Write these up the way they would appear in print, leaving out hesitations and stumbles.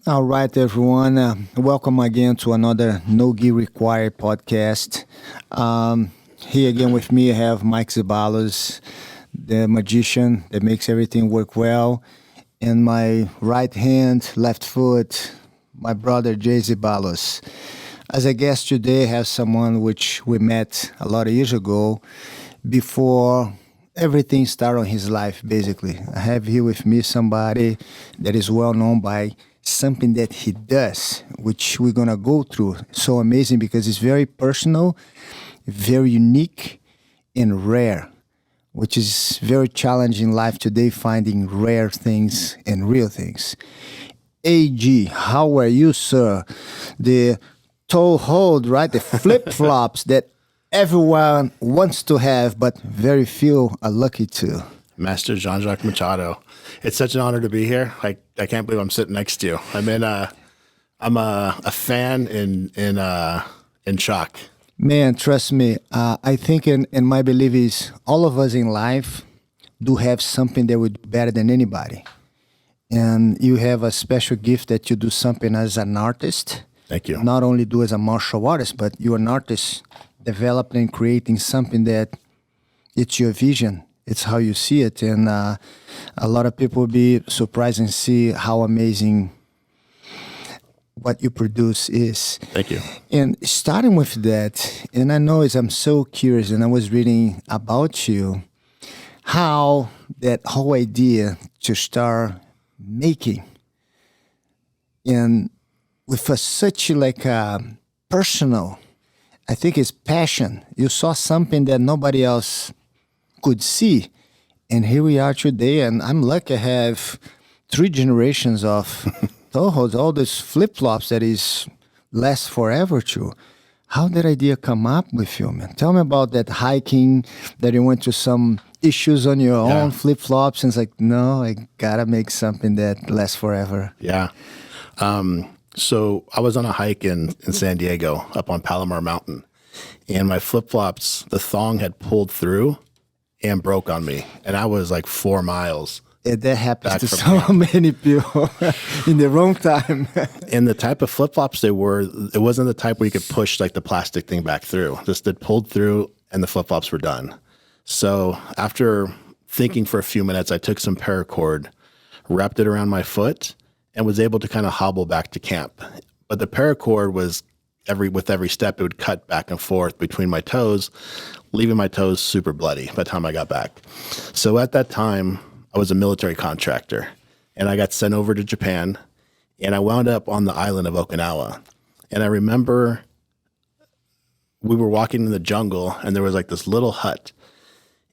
All right, everyone. Welcome again to another No Gear Required podcast. Here again with me, I have Mike Zabalos, the magician that makes everything work well. And my right hand, left foot, my brother, Jay Zabalos. As a guest today, I have someone which we met a lot of years ago before everything started on his life, basically. I have here with me somebody that is well known by something that he does, which we're going to go through. So amazing because it's very personal, very unique, and rare, which is very challenging in life today, finding rare things and real things. AG, how are you, sir? The Toehold, right? The flip flops that everyone wants to have, but very few are lucky to. Master JeanJacquesMachado. It's such an honor to be here. I can't believe I'm sitting next to you. I'm a fan in shock. Man, trust me. I think, and my belief is, all of us in life do have something that we do better than anybody. And you have a special gift that you do something as an artist. Thank you. Not only do as a martial artist, but you're an artist developing and creating something that it's your vision. It's how you see it. And a lot of people will be surprised and see how amazing what you produce is. Thank you. And starting with that, and I know I'm so curious, and I was reading about you, how that whole idea to start making, and with such like a personal, I think it's passion. You saw something that nobody else could see. And here we are today, and I'm lucky I have 3 generations of Toeholds, all these flip-flops that is last forever too. How did idea come up with you, man? Tell me about that hiking, that you went through some issues on your own flip-flops, and it's like, no, I gotta make something that lasts forever. Yeah. So I was on a hike in San Diego up on Palomar Mountain, and my flip-flops, the thong had pulled through and broke on me. And I was like 4 miles. Yeah, that happens to so many people in the wrong time. And the type of flip-flops they were, it wasn't the type where you could push like the plastic thing back through. Just it pulled through and the flip-flops were done. So after thinking for a few minutes, I took some paracord, wrapped it around my foot, and was able to kind of hobble back to camp. But the paracord was with every step, it would cut back and forth between my toes, leaving my toes super bloody by the time I got back. So at that time, I was a military contractor, and I got sent over to Japan, and I wound up on the island of Okinawa. And I remember we were walking in the jungle, and there was like this little hut.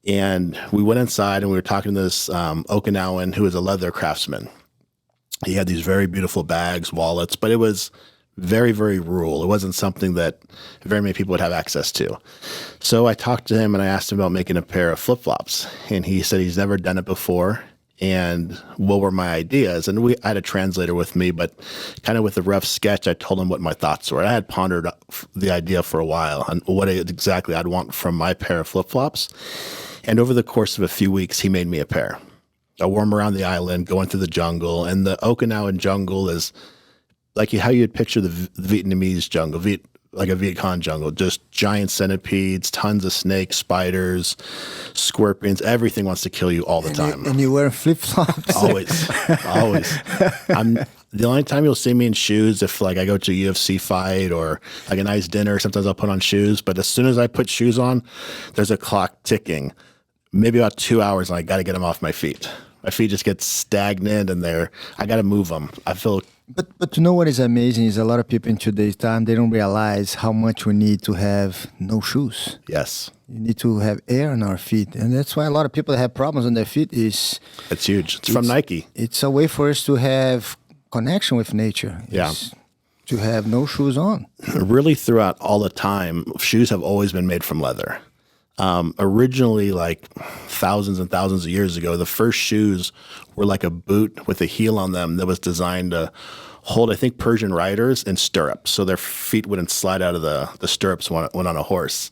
And we went inside, and we were talking to this Okinawan who was a leather craftsman. He had these very beautiful bags, wallets, but it was very, very rural. It wasn't something that very many people would have access to. So I talked to him and I asked him about making a pair of flip-flops. And he said he's never done it before and what were my ideas. And I had a translator with me, but kind of with a rough sketch, I told him what my thoughts were. I had pondered the idea for a while on what exactly I'd want from my pair of flip-flops. And over the course of a few weeks, he made me a pair. I wore them around the island, going through the jungle. And the Okinawan jungle is like how you'd picture the Vietnamese jungle, like a Viet Cong jungle, just giant centipedes, tons of snakes, spiders, scorpions. Everything wants to kill you all the time. And you wear flip-flops? Always. The only time you'll see me in shoes if like I go to a UFC fight or like a nice dinner, sometimes I'll put on shoes. But as soon as I put shoes on, there's a clock ticking. Maybe about 2 hours and I got to get them off my feet. My feet just get stagnant and I got to move them. I feel. But to know what is amazing is a lot of people in today's time, they don't realize how much we need to have no shoes. Yes. You need to have air on our feet. And that's why a lot of people that have problems on their feet is... It's huge. It's from Nike. It's a way for us to have connection with nature. Yeah. To have no shoes on. Really throughout all the time, shoes have always been made from leather. Originally, like thousands and thousands of years ago, the first shoes were like a boot with a heel on them that was designed to hold, I think, Persian riders in stirrups. So their feet wouldn't slide out of the stirrups when on a horse.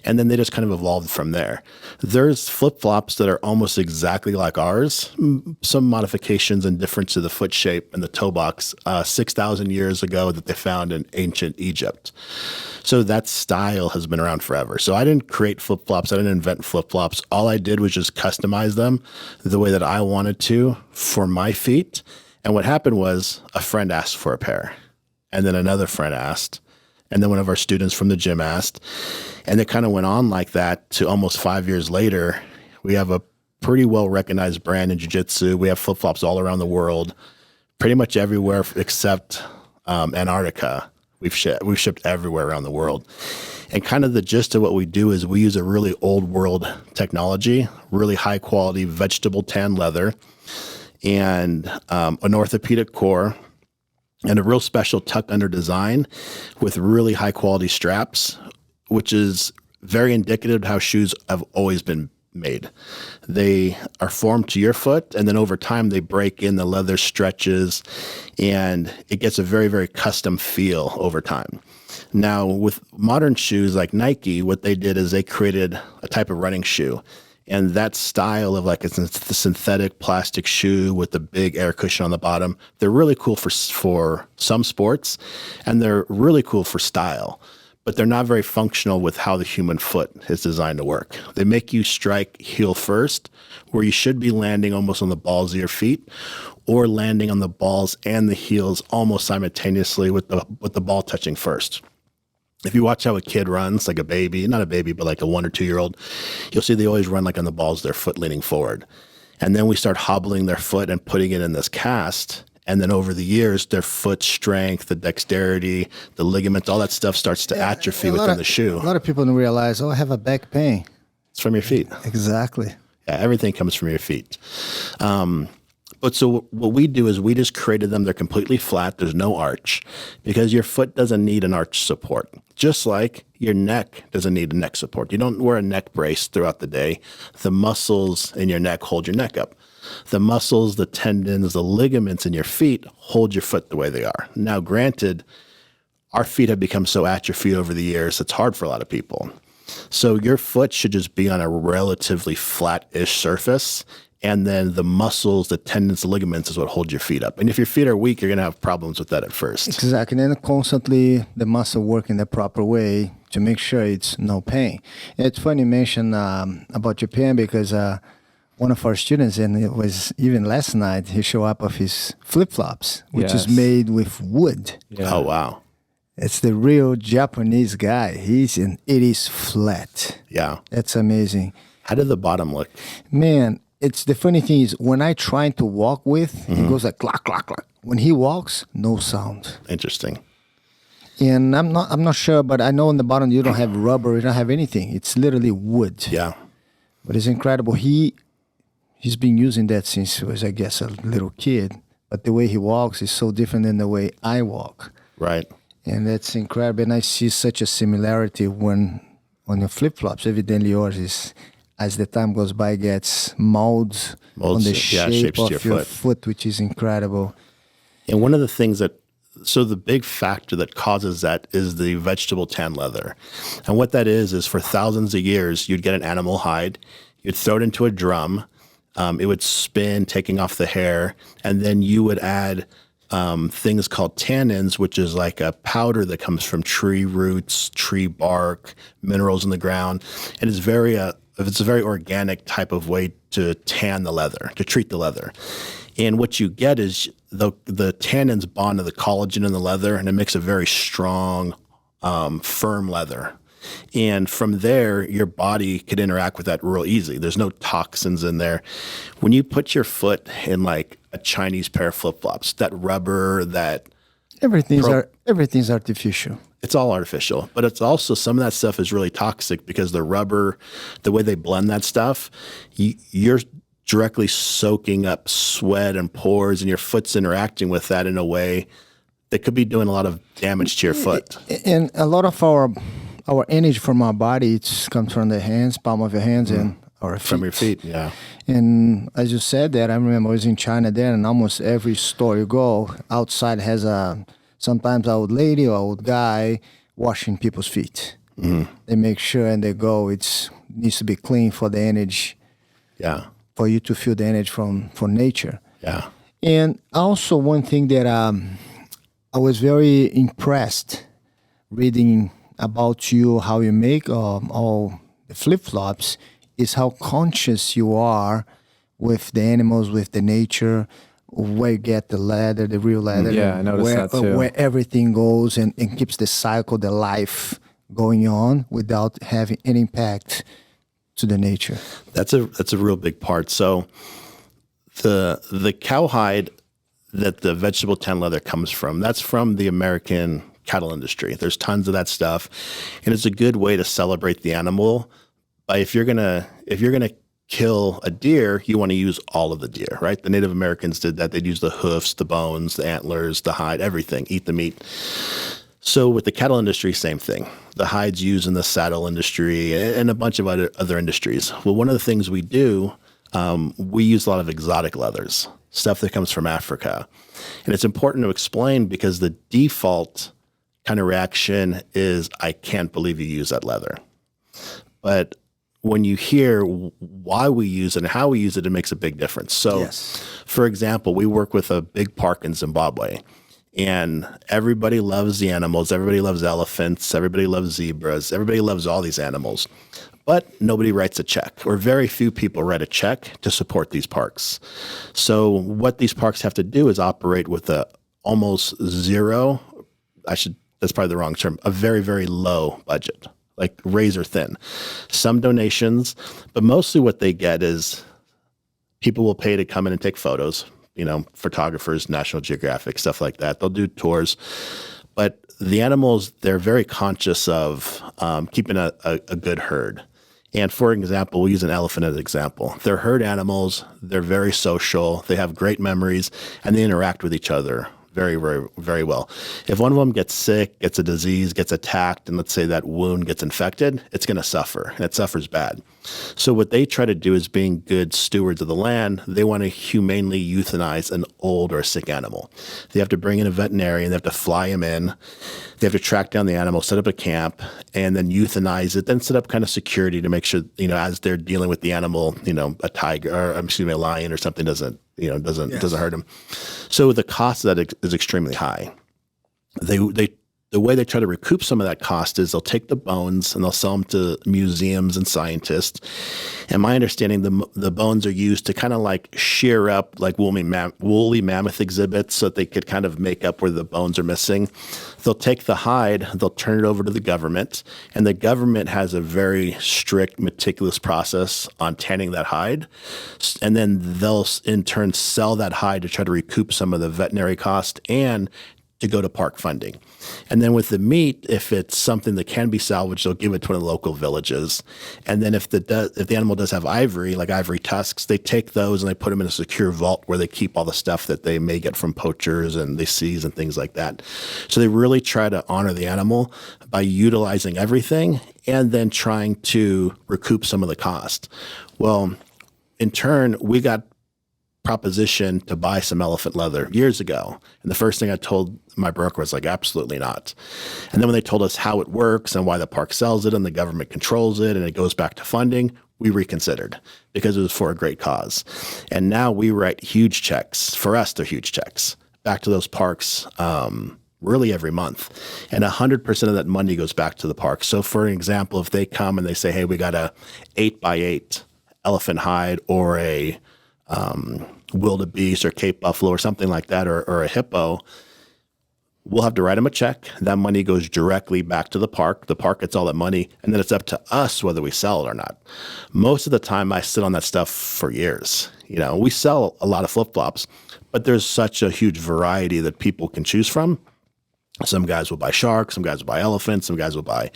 And then they just kind of evolved from there. There's flip-flops that are almost exactly like ours, some modifications and difference to the foot shape and the toe box 6,000 years ago that they found in ancient Egypt. So that style has been around forever. So I didn't create flip-flops. I didn't invent flip-flops. All I did was just customize them the way that I wanted to for my feet. And what happened was a friend asked for a pair, and then another friend asked, and then one of our students from the gym asked, and it kind of went on like that to almost 5 years later. We have a pretty well-recognized brand in jiu-jitsu. We have flip-flops all around the world, pretty much everywhere except Antarctica. We've shipped everywhere around the world. And kind of the gist of what we do is we use a really old world technology, really high quality vegetable tan leather, and an orthopedic core, and a real special tuck under design with really high quality straps, which is very indicative of how shoes have always been made. They are formed to your foot, and then over time they break in, the leather stretches, and it gets a very, very custom feel over time. Now, with modern shoes like Nike, what they did is they created a type of running shoe. And that style of like it's the synthetic plastic shoe with the big air cushion on the bottom, they're really cool for some sports, and they're really cool for style. But they're not very functional with how the human foot is designed to work. They make you strike heel first, where you should be landing almost on the balls of your feet, or landing on the balls and the heels almost simultaneously with the ball touching first. If you watch how a kid runs, like a baby, not a baby, but like a 1 or 2 year old, you'll see they always run like on the balls, their foot leaning forward. And then we start hobbling their foot and putting it in this cast. And then over the years, their foot strength, the dexterity, the ligaments, all that stuff starts to atrophy within the shoe. A lot of people don't realize, I have a back pain. It's from your feet. Exactly. Yeah, everything comes from your feet. But so what we do is we just created them. They're completely flat. There's no arch because your foot doesn't need an arch support. Just like your neck doesn't need a neck support. You don't wear a neck brace throughout the day. The muscles in your neck hold your neck up. The muscles, the tendons, the ligaments in your feet hold your foot the way they are. Now, granted, our feet have become so atrophied over the years, it's hard for a lot of people. So your foot should just be on a relatively flat-ish surface. And then the muscles, the tendons, the ligaments is what hold your feet up. And if your feet are weak, you're going to have problems with that at first. Exactly. And then constantly the muscle work in the proper way to make sure it's no pain. It's funny you mention about Japan because one of our students, and it was even last night, he showed up with his flip-flops, which is made with wood. Yeah. Oh, wow. It's the real Japanese guy. It is flat. Yeah. That's amazing. How did the bottom look? Man, it's the funny thing is when I try to walk with, he goes like clack, clack, clack. When he walks, no sound. Interesting. And I'm not sure, but I know on the bottom you don't have rubber, you don't have anything. It's literally wood. Yeah. But it's incredible. He's been using that since he was, I guess, a little kid. But the way he walks is so different than the way I walk. Right. And that's incredible. And I see such a similarity when on the flip-flops. Evidently yours is, as the time goes by, gets molds on the shape of your foot, which is incredible. And one of the things so the big factor that causes that is the vegetable tan leather. And what that is for thousands of years, you'd get an animal hide, you'd throw it into a drum, it would spin, taking off the hair, and then you would add things called tannins, which is like a powder that comes from tree roots, tree bark, minerals in the ground. And it's a very organic type of way to tan the leather, to treat the leather. And what you get is the tannins bond to the collagen in the leather, and it makes a very strong, firm leather. And from there, your body could interact with that real easy. There's no toxins in there. When you put your foot in like a Chinese pair of flip-flops, that rubber, everything's artificial. It's all artificial, but it's also some of that stuff is really toxic because the rubber, the way they blend that stuff, you're directly soaking up sweat and pores, and your foot's interacting with that in a way that could be doing a lot of damage to your foot. And a lot of our energy from our body comes from the hands, palm of your hands, and our From your feet, yeah. And as you said that, I remember I was in China there, and almost every store you go, outside has sometimes an old lady or old guy washing people's feet. They make sure and they go, it needs to be clean for the energy, for you to feel the energy from nature. Yeah. And also one thing that I was very impressed reading about you, how you make all the flip-flops, is how conscious you are with the animals, with the nature, where you get the leather, the real leather. Yeah, I noticed that too. Where everything goes and keeps the cycle, the life going on without having any impact to the nature. That's a real big part. So the cowhide that the vegetable tan leather comes from, that's from the American cattle industry. There's tons of that stuff, and it's a good way to celebrate the animal. But if you're gonna kill a deer, you want to use all of the deer, right? The Native Americans did that. They'd use the hoofs, the bones, the antlers, the hide, everything, eat the meat. So with the cattle industry, same thing. The hides used in the saddle industry and a bunch of other industries. Well, one of the things we do, we use a lot of exotic leathers, stuff that comes from Africa. And it's important to explain because the default kind of reaction is, I can't believe you use that leather. But when you hear why we use it and how we use it, it makes a big difference. So, for example, we work with a big park in Zimbabwe, and everybody loves the animals. Everybody loves elephants. Everybody loves zebras. Everybody loves all these animals. But nobody writes a check, or very few people write a check to support these parks. So what these parks have to do is operate with a almost zero, that's probably the wrong term, a very, very low budget, like razor thin. Some donations, but mostly what they get is people will pay to come in and take photos, photographers, National Geographic, stuff like that. They'll do tours. But the animals, they're very conscious of keeping a good herd. And for example, we'll use an elephant as an example. They're herd animals. They're very social. They have great memories, and they interact with each other very, very, very well. If one of them gets sick, gets a disease, gets attacked, and let's say that wound gets infected, it's going to suffer, and it suffers bad. So what they try to do is, being good stewards of the land, they want to humanely euthanize an old or sick animal. They have to bring in a veterinarian, they have to fly him in, they have to track down the animal, set up a camp, and then euthanize it, then set up kind of security to make sure, as they're dealing with the animal, a tiger, or a lion or something doesn't hurt him. So the cost of that is extremely high. The way they try to recoup some of that cost is they'll take the bones and they'll sell them to museums and scientists. And my understanding, the bones are used to kind of like shear up like woolly mammoth exhibits so that they could kind of make up where the bones are missing. They'll take the hide, they'll turn it over to the government, and the government has a very strict, meticulous process on tanning that hide. And then they'll in turn sell that hide to try to recoup some of the veterinary cost and to go to park funding. And then with the meat, if it's something that can be salvaged, they'll give it to one of the local villages. And then if the animal does have ivory, like ivory tusks, they take those and they put them in a secure vault where they keep all the stuff that they may get from poachers and they seize and things like that. So they really try to honor the animal by utilizing everything and then trying to recoup some of the cost. Well, in turn, we got proposition to buy some elephant leather years ago. And the first thing I told my broker was like, absolutely not. And then when they told us how it works and why the park sells it and the government controls it and it goes back to funding, we reconsidered because it was for a great cause. And now we write huge checks. For us, they're huge checks back to those parks really every month. And 100% of that money goes back to the park. So for an example, if they come and they say, hey, we got a 8x8 elephant hide or a wildebeest or Cape buffalo or something like that, or a hippo, we'll have to write them a check. That money goes directly back to the park. The park gets all that money, and then it's up to us whether we sell it or not. Most of the time, I sit on that stuff for years. We sell a lot of flip-flops, but there's such a huge variety that people can choose from. Some guys will buy sharks, some guys will buy elephants, some guys will buy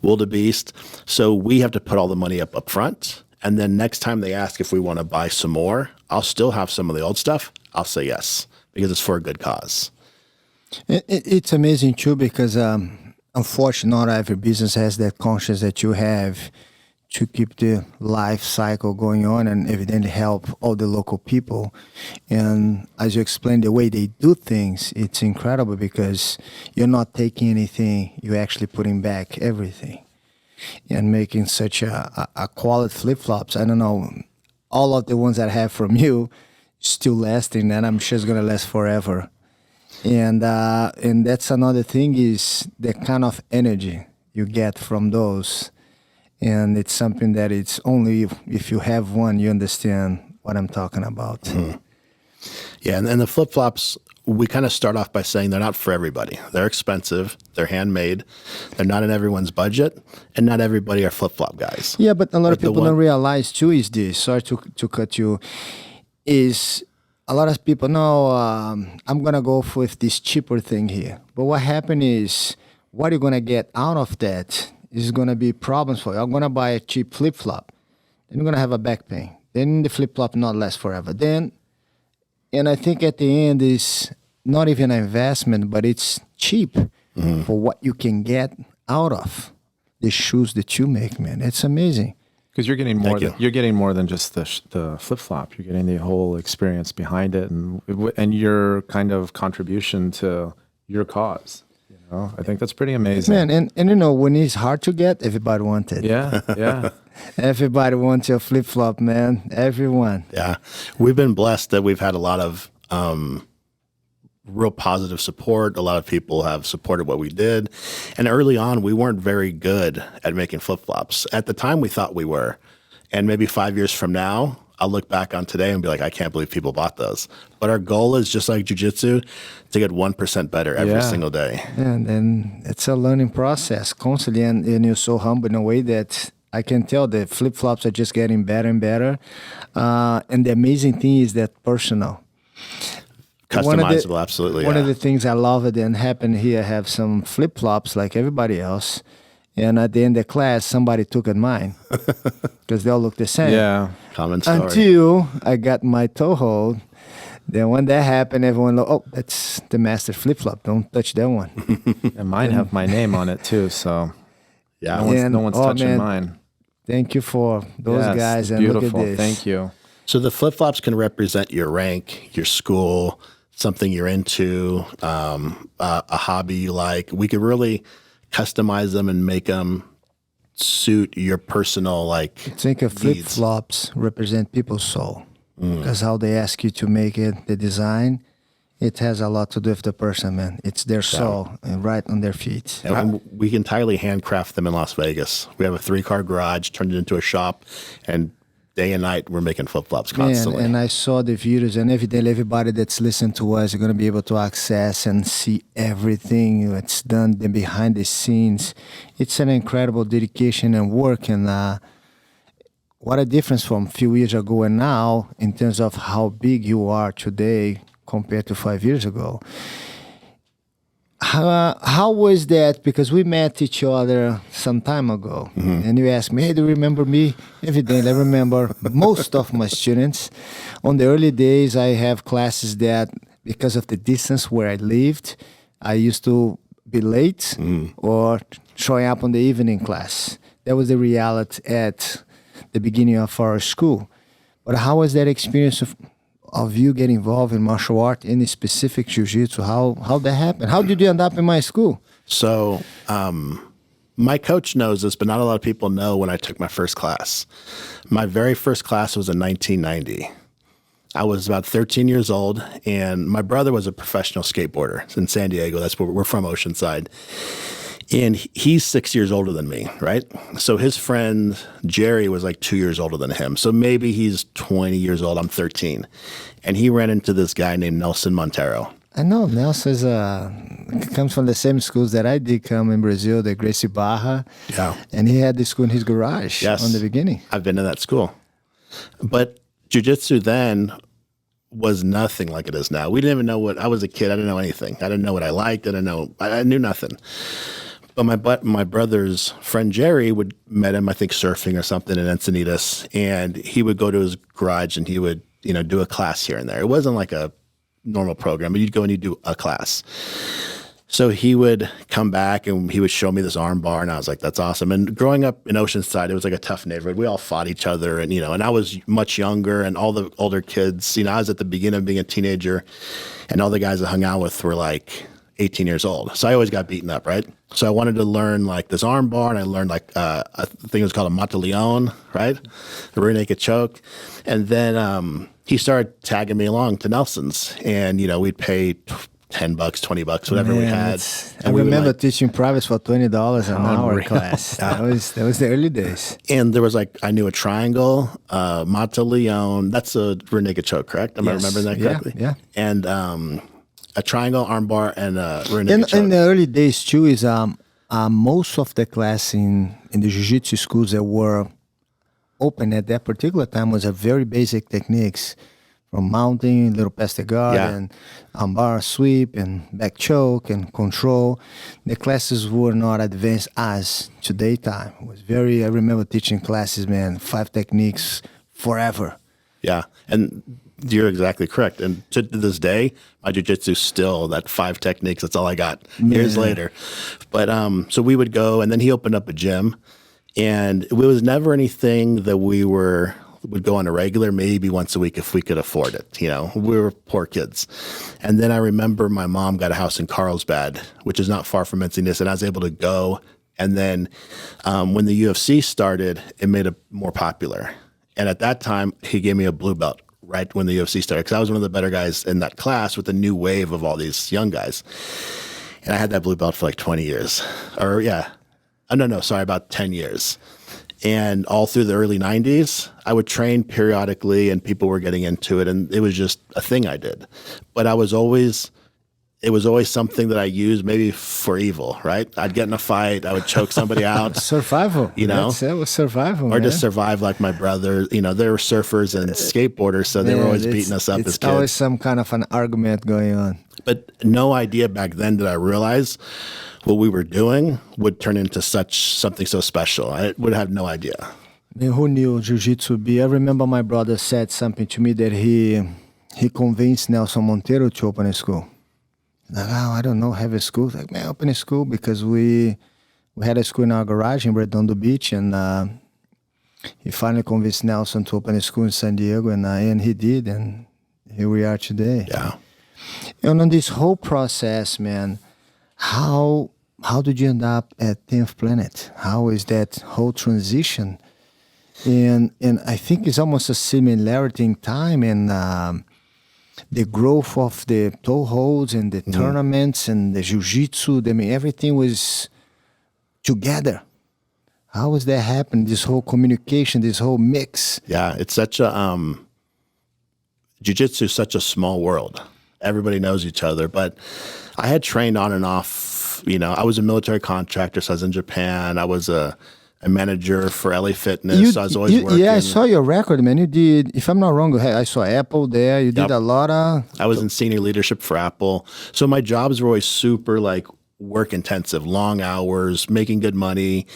wildebeest. So we have to put all the money up front. And then next time they ask if we want to buy some more, I'll still have some of the old stuff. I'll say yes, because it's for a good cause. It's amazing too, because unfortunately not every business has that conscience that you have to keep the life cycle going on and evidently help all the local people. And as you explained, the way they do things, it's incredible because you're not taking anything, you're actually putting back everything and making such a quality flip-flops. I don't know, all of the ones that I have from you still lasting, and I'm sure it's going to last forever. And that's another thing is the kind of energy you get from those. And it's something that it's only if you have one, you understand what I'm talking about. Mm-hmm. Yeah, and the flip-flops, we kind of start off by saying they're not for everybody. They're expensive. They're handmade. They're not in everyone's budget, and not everybody are flip-flop guys. Yeah, but a lot of people don't realize too is this. Sorry to cut you. Is a lot of people know I'm gonna go with this cheaper thing here. But what happened is what you're gonna get out of that is gonna be problems for you. I'm gonna buy a cheap flip-flop. Then you're gonna have a back pain. Then the flip-flop not last forever. And I think at the end is not even an investment, but it's cheap for what you can get out of the shoes that you make, man. It's amazing. Because you're getting more. You're getting more than just the flip flop. You're getting the whole experience behind it, and your kind of contribution to your cause. You know, I think that's pretty amazing, man. And you know, when it's hard to get, everybody wants it. Yeah. Everybody wants your flip flop, man. Everyone. Yeah, we've been blessed that we've had a lot of real positive support. A lot of people have supported what we did. And early on, we weren't very good at making flip-flops. At the time, we thought we were. And maybe 5 years from now, I'll look back on today and be like, I can't believe people bought those. But our goal is just like jiu-jitsu, to get 1% better every single day. And it's a learning process constantly. And you're so humble in a way that I can tell the flip-flops are just getting better and better. And the amazing thing is that personal. Customizable, absolutely. One of the things I love it and happened here, I have some flip-flops like everybody else. And at the end of the class, somebody took at mine because they all look the same. Yeah. Common story. Until I got my Toehold. Then when that happened, everyone, oh, that's the master flip-flop. Don't touch that one. And mine have my name on it too, so yeah, no one's touching mine. Thank you for those guys. And beautiful. Look at this. Thank you. So the flip-flops can represent your rank, your school, something you're into, a hobby you like. We could really customize them and make them suit your personal I think of flip-flops represent people's soul. Because how they ask you to make it, the design, it has a lot to do with the person, man. It's their soul and right on their feet. And we can entirely handcraft them in Las Vegas. We have a 3-car garage, turned it into a shop, and day and night we're making flip-flops constantly. And I saw the videos, and evidently everybody that's listening to us is going to be able to access and see everything that's done behind the scenes. It's an incredible dedication and work, and what a difference from a few years ago and now in terms of how big you are today compared to 5 years ago. How was that? Because we met each other some time ago, and you asked me, hey, do you remember me? Evidently, I remember most of my students. On the early days, I have classes that, because of the distance where I lived, I used to be late or showing up on the evening class. That was the reality at the beginning of our school. But how was that experience of you getting involved in martial art, any specific jiu-jitsu? How that happened? How did you end up in my school? So my coach knows this, but not a lot of people know when I took my first class. My very first class was in 1990. I was about 13 years old, and my brother was a professional skateboarder in San Diego. That's where we're from, Oceanside. And he's 6 years older than me, right? So his friend Jerry was like 2 years older than him. So maybe he's 20 years old. I'm 13. And he ran into this guy named Nelson Montero. I know Nelson comes from the same schools that I did come in Brazil, the Gracie Barra. Yeah. And he had the school in his garage on the beginning. I've been to that school. But jiu-jitsu then was nothing like it is now. We didn't even know I was a kid. I didn't know anything. I didn't know what I liked. I knew nothing. But my brother's friend Jerry met him, I think, surfing or something in Encinitas, and he would go to his garage and he would, do a class here and there. It wasn't like a normal program, but you'd go and you'd do a class. So he would come back and he would show me this arm bar, and I was like, that's awesome. And growing up in Oceanside, it was like a tough neighborhood. We all fought each other, and and I was much younger, and all the older kids, I was at the beginning of being a teenager, and all the guys I hung out with were like 18 years old. So I always got beaten up, right? So I wanted to learn like this arm bar, and I learned like a thing was called a mata leon, right? The rear naked choke. And then he started tagging me along to Nelson's, and we'd pay $10, $20, whatever we had. I remember teaching privates for $20 an hour class. That was the early days. And there was I knew a triangle, Mata Leon. That's a rear naked choke, correct? Am I remembering that correctly? Yeah. And a triangle armbar and a rear naked choke. In the early days too, is most of the class in the jiu-jitsu schools that were open at that particular time was a very basic techniques. From mounting, little past the guard, and armbar sweep, and back choke, and control. The classes were not advanced as today time. It was I remember teaching classes, man, 5 techniques forever. Yeah, and you're exactly correct. And to this day, my jiu-jitsu still that 5 techniques. That's all I got years later. But so we would go, and then he opened up a gym, and it was never anything that we would go on a regular, maybe once a week if we could afford it. We were poor kids. And then I remember my mom got a house in Carlsbad, which is not far from Encinitas, and I was able to go. And then when the UFC started, it made it more popular. And at that time, he gave me a blue belt right when the UFC started, because I was one of the better guys in that class with the new wave of all these young guys. And I had that blue belt for like 20 years. About 10 years. And all through the early 90s, I would train periodically, and people were getting into it, and it was just a thing I did. But it was always something that I used maybe for evil, right? I'd get in a fight, I would choke somebody out. Survival. That was survival. Or just survive like my brother. They were surfers and skateboarders, so they were always beating us up as kids. It's always some kind of an argument going on. But no idea back then did I realize what we were doing would turn into something so special. I would have no idea. And who knew jiu-jitsu would be? I remember my brother said something to me that he convinced Nelson Monteiro to open a school. Like, I don't know, have a school. Like, man, open a school, because we had a school in our garage in Redondo Beach, and he finally convinced Nelson to open a school in San Diego, and he did, and here we are today. Yeah. And on this whole process, man, how did you end up at 10th Planet? How is that whole transition? And I think it's almost a similarity in time, and the growth of the toeholds and the tournaments and the jiu-jitsu. I mean, everything was together. How was that happening? This whole communication, this whole mix. Yeah, it's such a jiu-jitsu is such a small world. Everybody knows each other, but I had trained on and off. I was a military contractor, so I was in Japan. I was a manager for LA Fitness. So I was always working. Yeah, I saw your record, man. You did, if I'm not wrong, I saw Apple there. You did a lot of... I was in senior leadership for Apple. So my jobs were always super work intensive, long hours, making good money.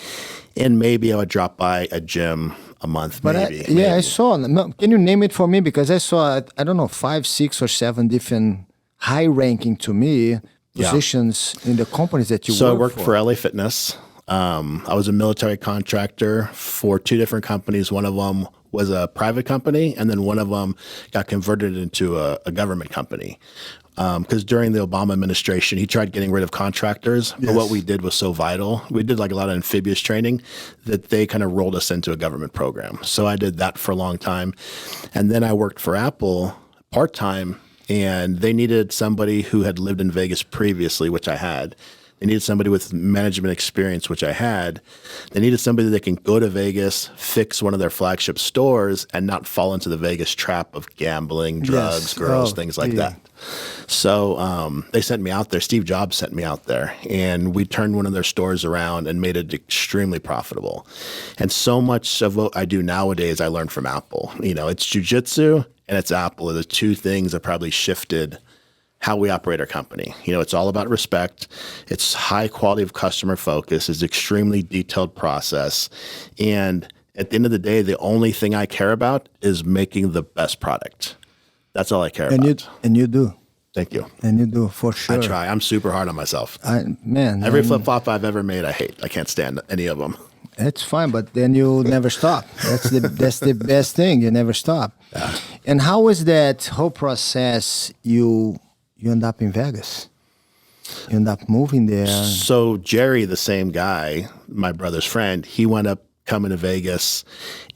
And maybe I would drop by a gym a month, maybe. I saw. Can you name it for me? Because I saw, I don't know, 5, 6, or 7 different high ranking to me positions in the companies that you work for. So I worked for LA Fitness. I was a military contractor for 2 different companies. One of them was a private company, and then one of them got converted into a government company. Because during the Obama administration, he tried getting rid of contractors, but what we did was so vital. We did a lot of amphibious training that they kind of rolled us into a government program. So I did that for a long time. And then I worked for Apple part-time, and they needed somebody who had lived in Vegas previously, which I had. They needed somebody with management experience, which I had. They needed somebody that can go to Vegas, fix one of their flagship stores, and not fall into the Vegas trap of gambling, drugs, girls, things like that. So they sent me out there. Steve Jobs sent me out there, and we turned one of their stores around and made it extremely profitable. And so much of what I do nowadays, I learned from Apple. It's jiu-jitsu and it's Apple are the 2 things that probably shifted how we operate our company. It's all about respect. It's high quality of customer focus. It's extremely detailed process. And at the end of the day, the only thing I care about is making the best product. That's all I care about. And you do. Thank you. And you do for sure. I try. I'm super hard on myself. Man, Every flip flop I've ever made, I hate. I can't stand any of them. It's fine, but then you never stop. That's the best thing. You never stop. Yeah. And how was that whole process? You end up in Vegas. You end up moving there. So Jerry, the same guy, my brother's friend, he wound up coming to Vegas.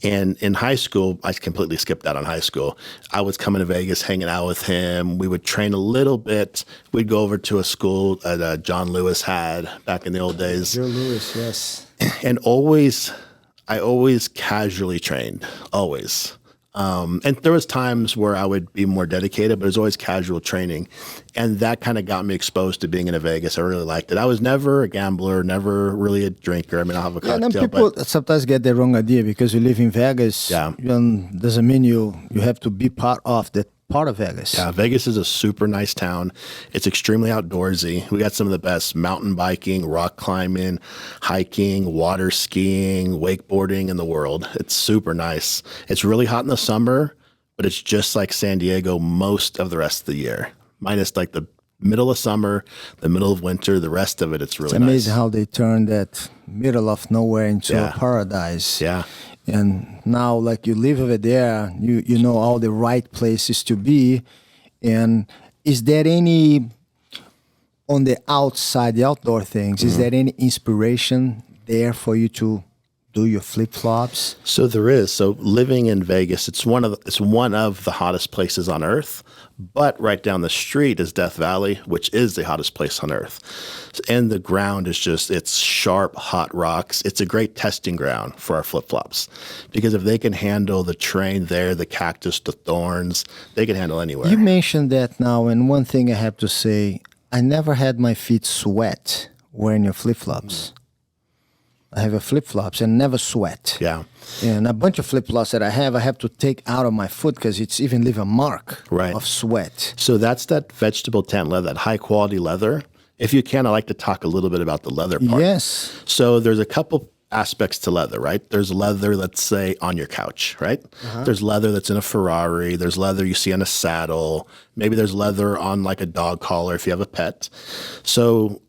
And in high school, I completely skipped out on high school. I was coming to Vegas, hanging out with him. We would train a little bit. We'd go over to a school that John Lewis had back in the old days. Joe Lewis, yes. And I always casually trained, always. And there was times where I would be more dedicated, but it was always casual training. And that kind of got me exposed to being in Vegas. I really liked it. I was never a gambler, never really a drinker. I mean, I'll have a cocktail. And people sometimes get the wrong idea because you live in Vegas. Yeah. Doesn't mean you have to be part of that part of Vegas. Yeah, Vegas is a super nice town. It's extremely outdoorsy. We got some of the best mountain biking, rock climbing, hiking, water skiing, wakeboarding in the world. It's super nice. It's really hot in the summer, but it's just like San Diego most of the rest of the year, minus like the middle of summer, the middle of winter, the rest of it, it's really nice. It's amazing how they turn that middle of nowhere into a paradise. Yeah. And now, like, you live over there, you know all the right places to be. And is there any, on the outside, the outdoor things, is there any inspiration there for you to do your flip-flops? So there is. So living in Vegas, it's one of the hottest places on earth. But right down the street is Death Valley, which is the hottest place on earth. And the ground is it's sharp, hot rocks. It's a great testing ground for our flip-flops. Because if they can handle the terrain there, the cactus, the thorns, they can handle anywhere. You mentioned that now, and one thing I have to say, I never had my feet sweat wearing your flip-flops. I have a flip-flops and never sweat. Yeah. And a bunch of flip-flops that I have to take out of my foot because it's even leave a mark of sweat. So that's that vegetable tan leather, that high-quality leather. If you can, I like to talk a little bit about the leather part. Yes. So there's a couple aspects to leather, right? There's leather, let's say, on your couch, right? There's leather that's in a Ferrari. There's leather you see on a saddle. Maybe there's leather on like a dog collar if you have a pet. So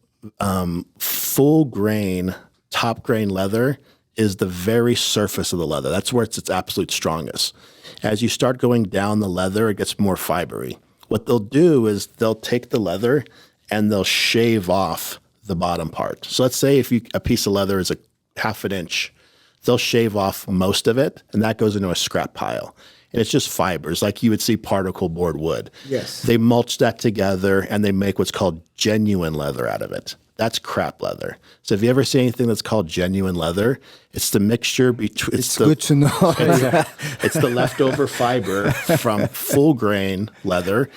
full grain, top grain leather is the very surface of the leather. That's where it's its absolute strongest. As you start going down the leather, it gets more fibery. What they'll do is they'll take the leather and they'll shave off the bottom part. So let's say if a piece of leather is a half an inch, they'll shave off most of it, and that goes into a scrap pile. And it's just fibers, like you would see particle board wood. Yes. They mulch that together, and they make what's called genuine leather out of it. That's crap leather. So if you ever see anything that's called genuine leather, it's the mixture between... It's good to know. It's the leftover fiber from full grain leather,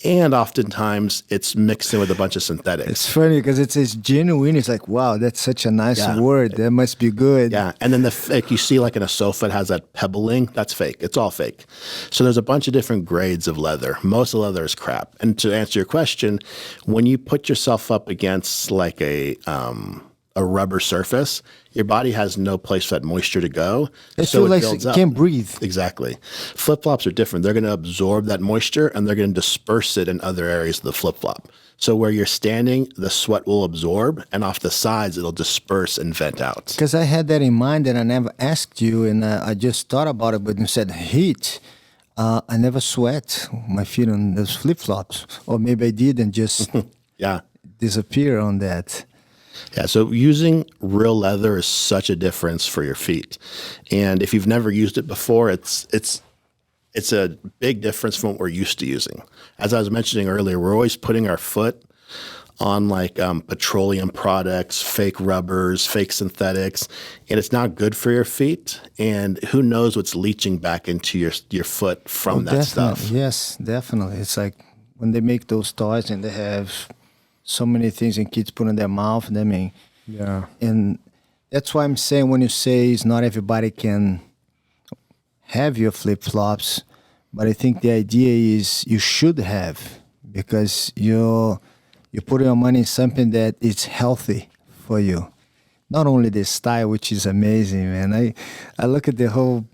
and oftentimes it's mixed in with a bunch of synthetics. It's funny because it says genuine. It's like, wow, that's such a nice word. That must be good. Yeah, and then like you see like in a sofa, it has that pebbling. That's fake. It's all fake. So there's a bunch of different grades of leather. Most of the leather is crap. And to answer your question, when you put yourself up against like a rubber surface, your body has no place for that moisture to go. It so feels like builds it up. can't breathe. Exactly. Flip-flops are different. They're going to absorb that moisture and they're going to disperse it in other areas of the flip-flop. So where you're standing, the sweat will absorb, and off the sides, it'll disperse and vent out. Because I had that in mind and I never asked you, and I just thought about it, but you said heat. I never sweat my feet on those flip-flops. Or maybe I did and just disappear on that. Yeah, so using real leather is such a difference for your feet. And if you've never used it before, it's a big difference from what we're used to using. As I was mentioning earlier, we're always putting our foot on like petroleum products, fake rubbers, fake synthetics, and it's not good for your feet. And who knows what's leaching back into your foot from that stuff. Yes, definitely. It's like when they make those toys and they have so many things and kids put in their mouth. I mean, and that's why I'm saying when you say it's not everybody can have your flip-flops, but I think the idea is you should have, because you put your money in something that is healthy for you. Not only the style, which is amazing, man. I look at the whole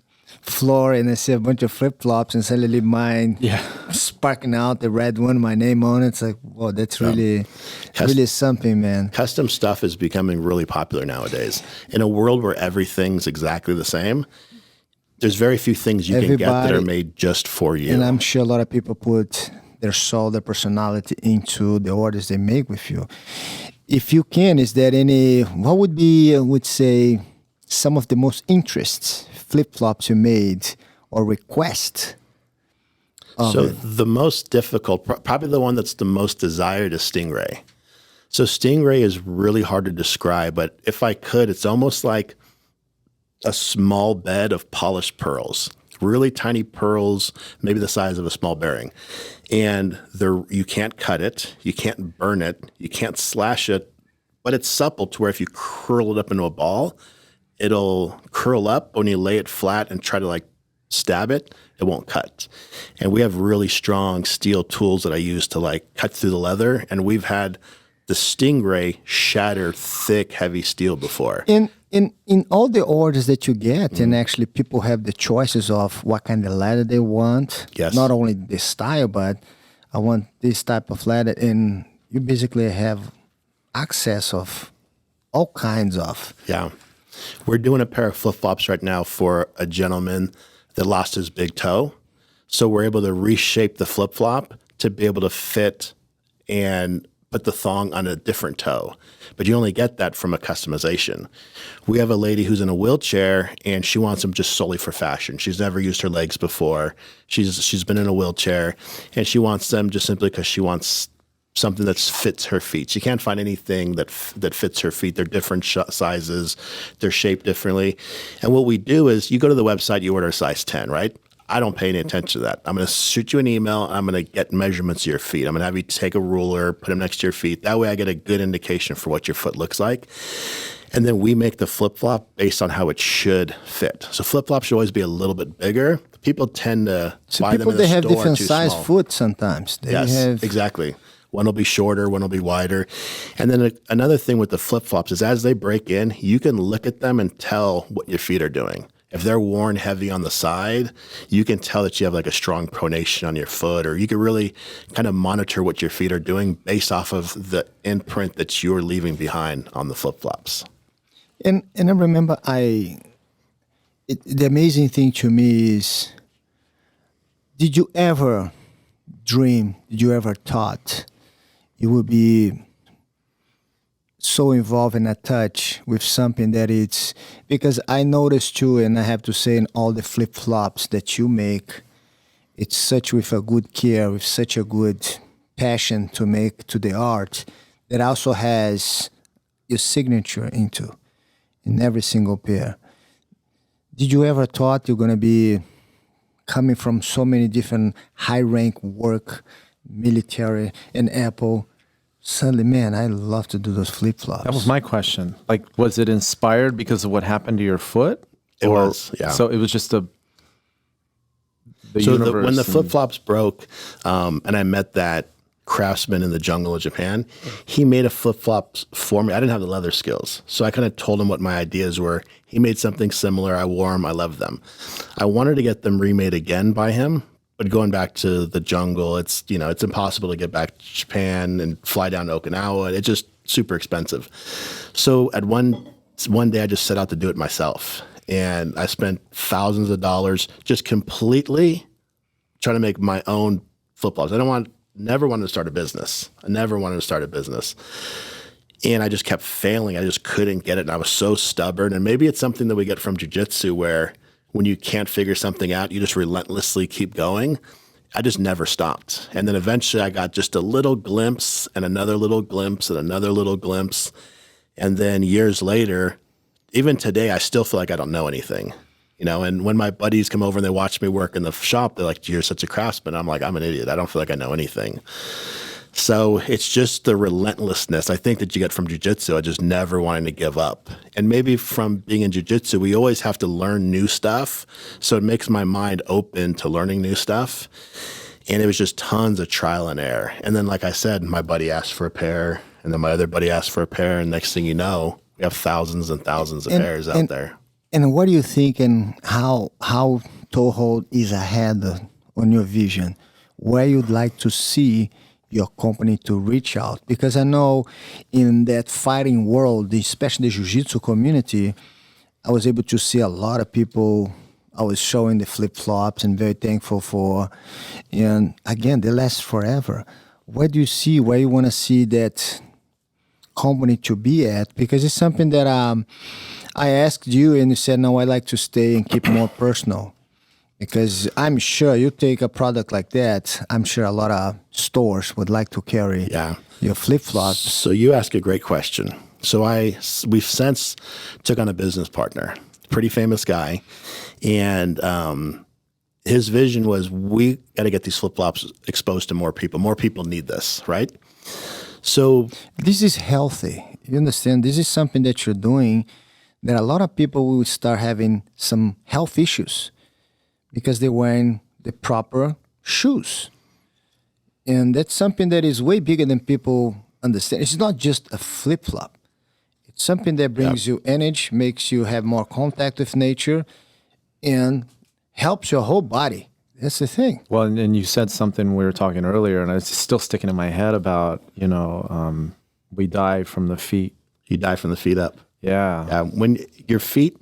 floor and I see a bunch of flip flops and suddenly mine sparking out the red one, my name on it. It's like, whoa, that's really something, man. Custom stuff is becoming really popular nowadays. In a world where everything's exactly the same, there's very few things you can get that are made just for you. And I'm sure a lot of people put their soul, their personality into the orders they make with you. If you can, is there any, what would be, I would say, some of the most interests flip-flops you made or request? So the most difficult, probably the one that's the most desired is Stingray. So Stingray is really hard to describe, but if I could, it's almost like a small bed of polished pearls, really tiny pearls, maybe the size of a small bearing. And you can't cut it, you can't burn it, you can't slash it, but it's supple to where if you curl it up into a ball, it'll curl up when you lay it flat and try to like stab it, it won't cut. And we have really strong steel tools that I use to like cut through the leather. And we've had the Stingray shatter thick, heavy steel before. In all the orders that you get, and actually people have the choices of what kind of leather they want. Yes. Not only the style, but I want this type of leather. And you basically have access of all kinds of. Yeah. We're doing a pair of flip-flops right now for a gentleman that lost his big toe. So we're able to reshape the flip-flop to be able to fit and put the thong on a different toe. But you only get that from a customization. We have a lady who's in a wheelchair and she wants them just solely for fashion. She's never used her legs before. She's been in a wheelchair and she wants them just simply because she wants something that fits her feet. She can't find anything that fits her feet. They're different sizes. They're shaped differently. And what we do is you go to the website, you order a size 10, right? I don't pay any attention to that. I'm going to shoot you an email. I'm going to get measurements of your feet. I'm going to have you take a ruler, put them next to your feet. That way I get a good indication for what your foot looks like. And then we make the flip-flop based on how it should fit. So flip-flops should always be a little bit bigger. People tend to buy them in the store. They have different too size small. foot sometimes. Exactly. One will be shorter, one will be wider. And then another thing with the flip-flops is as they break in, you can look at them and tell what your feet are doing. If they're worn heavy on the side, you can tell that you have like a strong pronation on your foot, or you can really kind of monitor what your feet are doing based off of the imprint that you're leaving behind on the flip-flops. And I remember the amazing thing to me is, did you ever dream, did you ever thought you would be so involved in a touch with something that it's, because I noticed too, and I have to say in all the flip-flops that you make, it's such with a good care, with such a good passion to make to the art that also has your signature in every single pair. Did you ever thought you're going to be coming from so many different high-rank work, military, and Apple? Suddenly, man, I love to do those flip-flops. That was my question. Like, was it inspired because of what happened to your foot? It was, yeah. So it was just when the flip-flops broke, and I met that craftsman in the jungle of Japan, he made a flip-flop for me. I didn't have the leather skills, so I kind of told him what my ideas were. He made something similar. I wore them. I loved them. I wanted to get them remade again by him, but going back to the jungle, it's impossible to get back to Japan and fly down to Okinawa. It's just super expensive. So at one day, I just set out to do it myself, and I spent thousands of dollars just completely trying to make my own flip-flops. Never wanted to start a business. I never wanted to start a business. And I just kept failing. I just couldn't get it. And I was so stubborn. And maybe it's something that we get from jiu-jitsu where when you can't figure something out, you just relentlessly keep going. I just never stopped. And then eventually I got just a little glimpse and another little glimpse and another little glimpse. And then years later, even today, I still feel like I don't know anything. And when my buddies come over and they watch me work in the shop, they're like, "You're such a craftsman." I'm like, "I'm an idiot. I don't feel like I know anything." So it's just the relentlessness I think that you get from jiu-jitsu. I just never wanting to give up. And maybe from being in jiu-jitsu, we always have to learn new stuff. So it makes my mind open to learning new stuff. And it was just tons of trial and error. And then, like I said, my buddy asked for a pair, and then my other buddy asked for a pair, and next thing you know, we have thousands and thousands of pairs out there. And what do you think, and how Toehold is ahead on your vision? Where you'd like to see your company to reach out? Because I know in that fighting world, especially the jiu-jitsu community, I was able to see a lot of people. I was showing the flip-flops and very thankful for. And again, they last forever. Where do you see, where you want to see that company to be at? Because it's something that I asked you and you said, no, I like to stay and keep more personal. Because I'm sure you take a product like that, I'm sure a lot of stores would like to carry your flip-flops. So you ask a great question. So we've since took on a business partner, pretty famous guy. And his vision was, we got to get these flip-flops exposed to more people. More people need this, right? So this is healthy. You understand? This is something that you're doing that a lot of people will start having some health issues because they're wearing the proper shoes. And that's something that is way bigger than people understand. It's not just a flip-flop. It's something that brings you energy, makes you have more contact with nature, and helps your whole body. That's the thing. Well, and you said something we were talking earlier, and it's still sticking in my head about, we die from the feet. You die from the feet up. Yeah. When your feet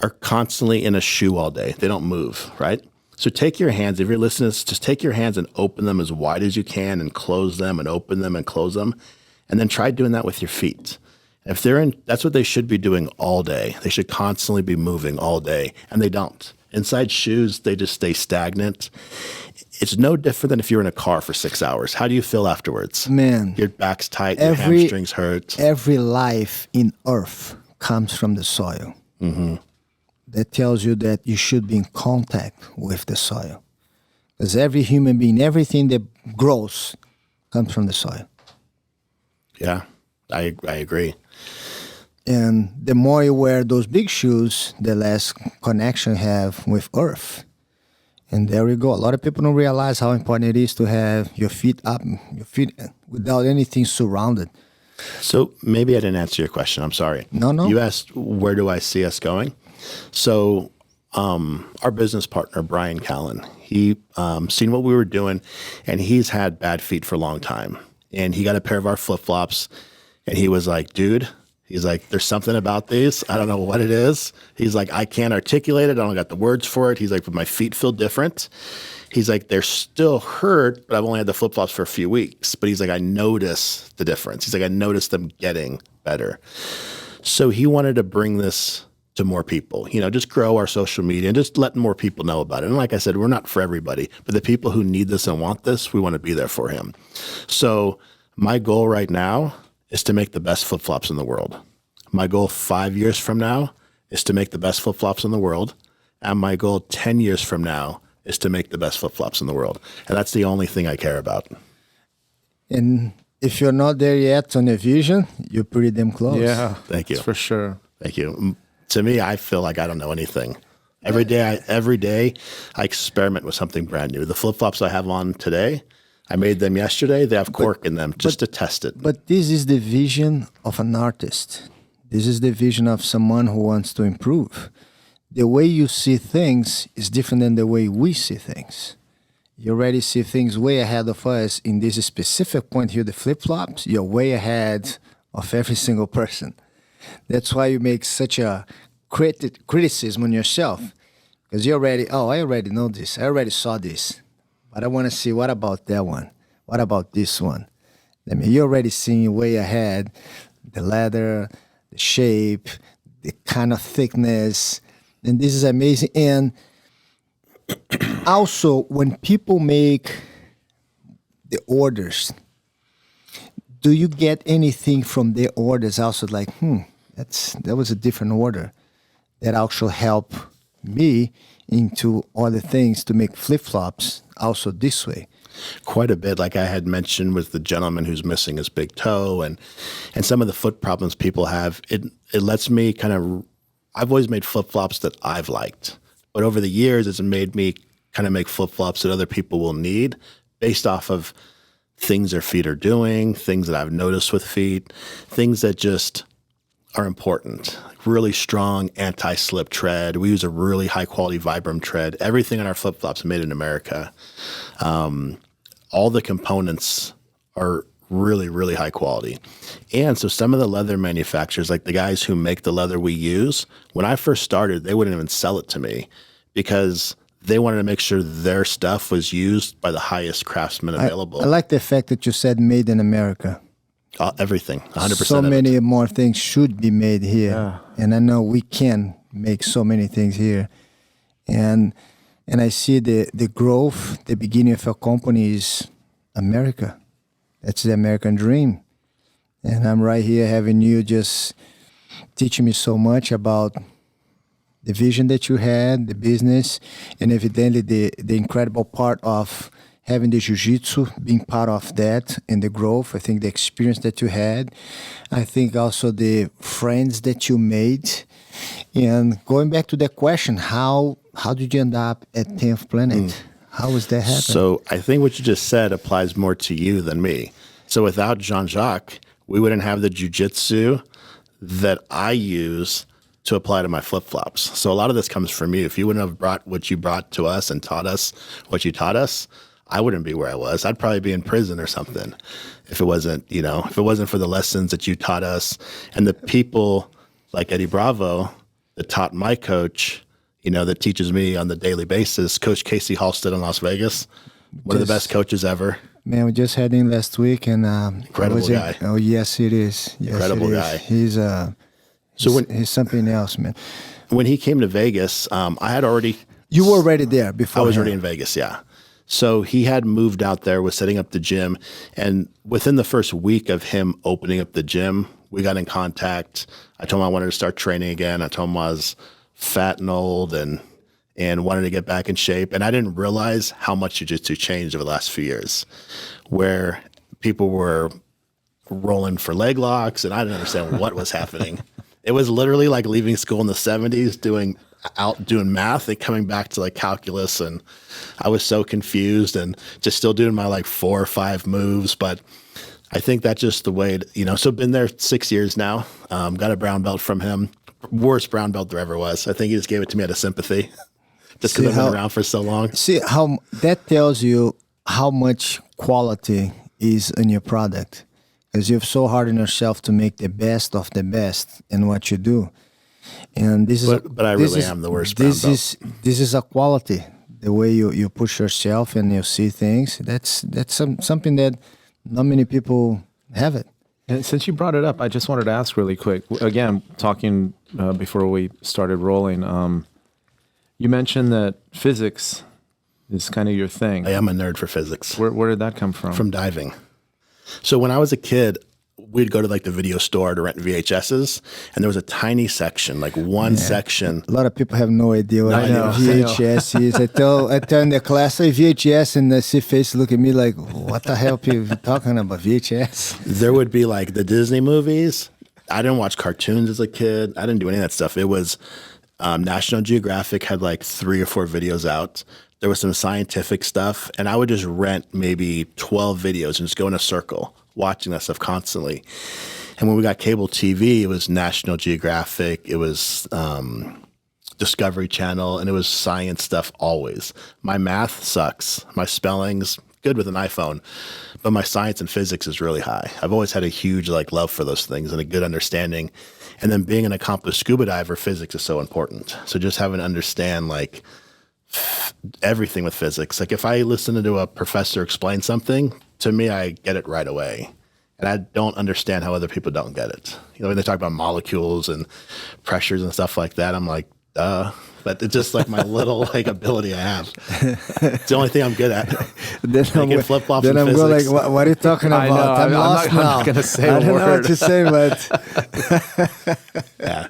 are constantly in a shoe all day, they don't move, right? So take your hands, if you're listening, just take your hands and open them as wide as you can and close them and open them and close them. And then try doing that with your feet. If they're in, that's what they should be doing all day. They should constantly be moving all day, and they don't. Inside shoes, they just stay stagnant. It's no different than if you're in a car for 6 hours. How do you feel afterwards? Man. Your back's tight, your hamstrings hurt. Every life in earth comes from the soil. Mm-hmm. That tells you that you should be in contact with the soil. Because every human being, everything that grows comes from the soil. Yeah, I agree. And the more you wear those big shoes, the less connection you have with earth. And there we go. A lot of people don't realize how important it is to have your feet up, your feet without anything surrounded. So maybe I didn't answer your question. I'm sorry. No. You asked, where do I see us going? So our business partner, Brian Callen, he seen what we were doing, and he's had bad feet for a long time. And he got a pair of our flip-flops, and he was like, dude, he's like, there's something about these. I don't know what it is. He's like, I can't articulate it. I don't got the words for it. He's like, but my feet feel different. He's like, they're still hurt, but I've only had the flip-flops for a few weeks. But he's like, I notice the difference. He's like, I notice them getting better. So he wanted to bring this to more people, just grow our social media and just let more people know about it. And like I said, we're not for everybody, but the people who need this and want this, we want to be there for him. So my goal right now is to make the best flip-flops in the world. My goal 5 years from now is to make the best flip-flops in the world. And my goal 10 years from now is to make the best flip-flops in the world. And that's the only thing I care about. And if you're not there yet on your vision, you're pretty damn close. Yeah. Thank you. For sure. Thank you. To me, I feel like I don't know anything. Every day I experiment with something brand new. The flip-flops I have on today, I made them yesterday. They have cork in them just to test it. But this is the vision of an artist. This is the vision of someone who wants to improve. The way you see things is different than the way we see things. You already see things way ahead of us in this specific point here, the flip-flops. You're way ahead of every single person. That's why you make such a criticism on yourself. Because I already know this. I already saw this. But I want to see, what about that one? What about this one? I mean, you're already seeing way ahead the leather, the shape, the kind of thickness. And this is amazing. And also, when people make the orders, do you get anything from their orders also like, that was a different order that also help me into other things to make flip-flops also this way? Quite a bit, like I had mentioned with the gentleman who's missing his big toe and some of the foot problems people have. It lets me I've always made flip-flops that I've liked. But over the years, it's made me kind of make flip-flops that other people will need based off of things their feet are doing, things that I've noticed with feet, things that just are important. Really strong anti-slip tread. We use a really high-quality Vibram tread. Everything on our flip-flops is made in America. All the components are really, really high quality. And so some of the leather manufacturers, like the guys who make the leather we use, when I first started, they wouldn't even sell it to me because they wanted to make sure their stuff was used by the highest craftsmen available. I like the fact that you said made in America. Everything, 100%. So many more things should be made here. Yeah. And I know we can make so many things here. And I see the growth, the beginning of a company is America. That's the American dream. And I'm right here having you just teaching me so much about the vision that you had, the business, and evidently the incredible part of having the jiu-jitsu, being part of that and the growth. I think the experience that you had. I think also the friends that you made. And going back to the question, how did you end up at 10th Planet? How was that happen? So I think what you just said applies more to you than me. So without Jean-Jacques, we wouldn't have the jiu-jitsu that I use to apply to my flip-flops. So a lot of this comes from you. If you wouldn't have brought what you brought to us and taught us what you taught us, I wouldn't be where I was. I'd probably be in prison or something if it wasn't, if it wasn't for the lessons that you taught us and the people like Eddie Bravo that taught my coach, that teaches me on the daily basis. Coach Casey Halstead in Las Vegas, one of the best coaches ever. Man, we just had him last week, and incredible guy. Oh yes, it is. Yes, incredible guy. He's he's something else, man. When he came to Vegas, I had already. You were already there before. I was already in Vegas, yeah. So he had moved out there, was setting up the gym, and within the first week of him opening up the gym, we got in contact. I told him I wanted to start training again. I told him I was fat and old and wanted to get back in shape. And I didn't realize how much jiu-jitsu changed over the last few years, where people were rolling for leg locks and I didn't understand what was happening. It was literally like leaving school in the 70s, doing math and coming back to like calculus. And I was so confused and just still doing my like 4 or 5 moves. But I think that's just the way, so been there 6 years now. Got a brown belt from him. Worst brown belt there ever was. I think he just gave it to me out of sympathy, just because I've been around for so long. See how that tells you how much quality is in your product, because you've so hard on yourself to make the best of the best in what you do. And this is, but I really am the worst brown belt. This is a quality. The way you push yourself and you see things. That's something that not many people have it. And since you brought it up, I just wanted to ask really quick. Again, talking before we started rolling, you mentioned that physics is kind of your thing. I am a nerd for physics. Where did that come from? From diving. So when I was a kid, we'd go to like the video store to rent VHSs, and there was a tiny section, like one section. A lot of people have no idea what VHS is. I tell in the class, say VHS, and they see face look at me like, what the hell are you talking about, VHS? There would be like the Disney movies. I didn't watch cartoons as a kid. I didn't do any of that stuff. It was National Geographic had like 3 or 4 videos out. There was some scientific stuff, and I would just rent maybe 12 videos and just go in a circle, watching that stuff constantly. And when we got cable TV, it was National Geographic, it was Discovery Channel, and it was science stuff always. My math sucks. My spelling's good with an iPhone, but my science and physics is really high. I've always had a huge love for those things and a good understanding. And then being an accomplished scuba diver, physics is so important. So just having to understand everything with physics. Like if I listen to a professor explain something, to me, I get it right away. And I don't understand how other people don't get it. When they talk about molecules and pressures and stuff like that, I'm like, duh. But it's just like my little ability I have. It's the only thing I'm good at. Making flip-flops and physics. Then I'm going what are you talking about? I'm lost now. I'm not going to say I a word. don't know what to say, but... Yeah.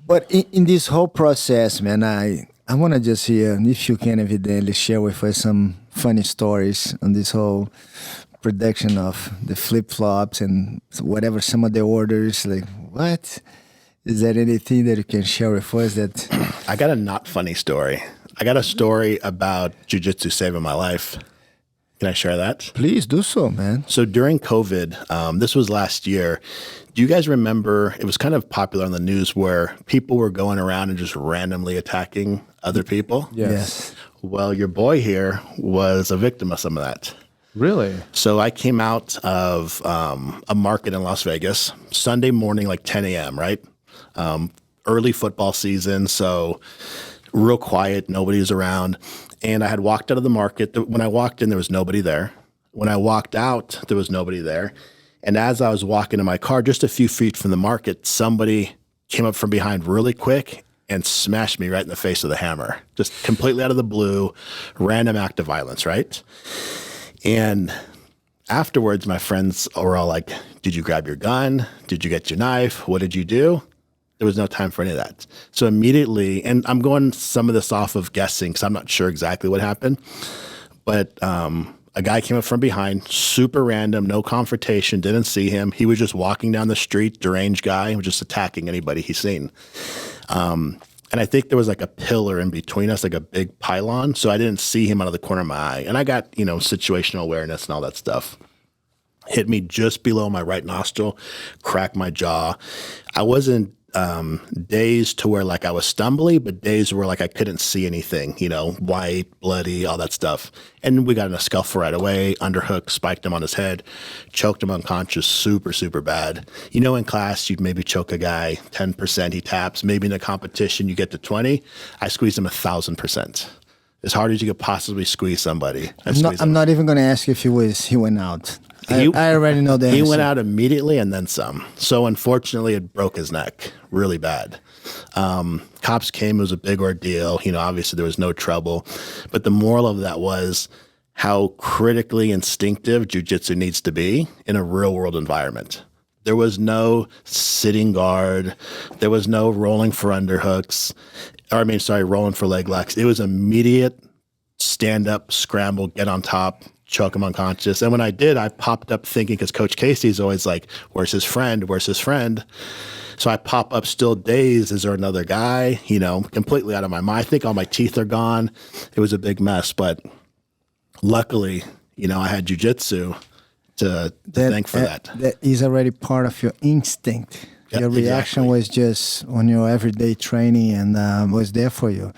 But in this whole process, man, I want to just hear, if you can evidently share with us some funny stories on this whole production of the flip-flops and whatever, some of the orders, what? Is there anything that you can share with us that... I got a not funny story. I got a story about jiu-jitsu saving my life. Can I share that? Please do so, man. So during COVID, this was last year. Do you guys remember, it was kind of popular on the news where people were going around and just randomly attacking other people? Yes. Well, your boy here was a victim of some of that. Really? So I came out of a market in Las Vegas, Sunday morning, like 10 a.m., right? Early football season, so real quiet, nobody was around. And I had walked out of the market. When I walked in, there was nobody there. When I walked out, there was nobody there. And as I was walking to my car, just a few feet from the market, somebody came up from behind really quick and smashed me right in the face with a hammer, just completely out of the blue, random act of violence, right? And afterwards, my friends were all like, did you grab your gun? Did you get your knife? What did you do? There was no time for any of that. So immediately, and I'm going some of this off of guessing because I'm not sure exactly what happened, but a guy came up from behind, super random, no confrontation, didn't see him. He was just walking down the street, deranged guy, was just attacking anybody he's seen. And I think there was like a pillar in between us, like a big pylon. So I didn't see him out of the corner of my eye. And I got, situational awareness and all that stuff. Hit me just below my right nostril, cracked my jaw. I wasn't dazed to where like I was stumbly, but dazed where like I couldn't see anything, white, bloody, all that stuff. And we got in a scuffle right away, underhook, spiked him on his head, choked him unconscious, super, super bad. In class, you'd maybe choke a guy 10%, he taps. Maybe in a competition, you get to 20. I squeezed him 1,000%. As hard as you could possibly squeeze somebody. I'm not even going to ask if he went out. I already know the answer. He went out immediately and then some. So unfortunately, it broke his neck really bad. Cops came. It was a big ordeal. Obviously there was no trouble. But the moral of that was how critically instinctive jiu-jitsu needs to be in a real-world environment. There was no sitting guard. There was no rolling for underhooks. Rolling for leg locks. It was immediate stand up, scramble, get on top, choke him unconscious. And when I did, I popped up thinking, because Coach Casey's always like, where's his friend? Where's his friend? So I pop up still dazed. Is there another guy? Completely out of my mind. I think all my teeth are gone. It was a big mess. But luckily, I had jiu-jitsu to thank for that. That is already part of your instinct. Yep, your reaction was just on your everyday training and was there for you.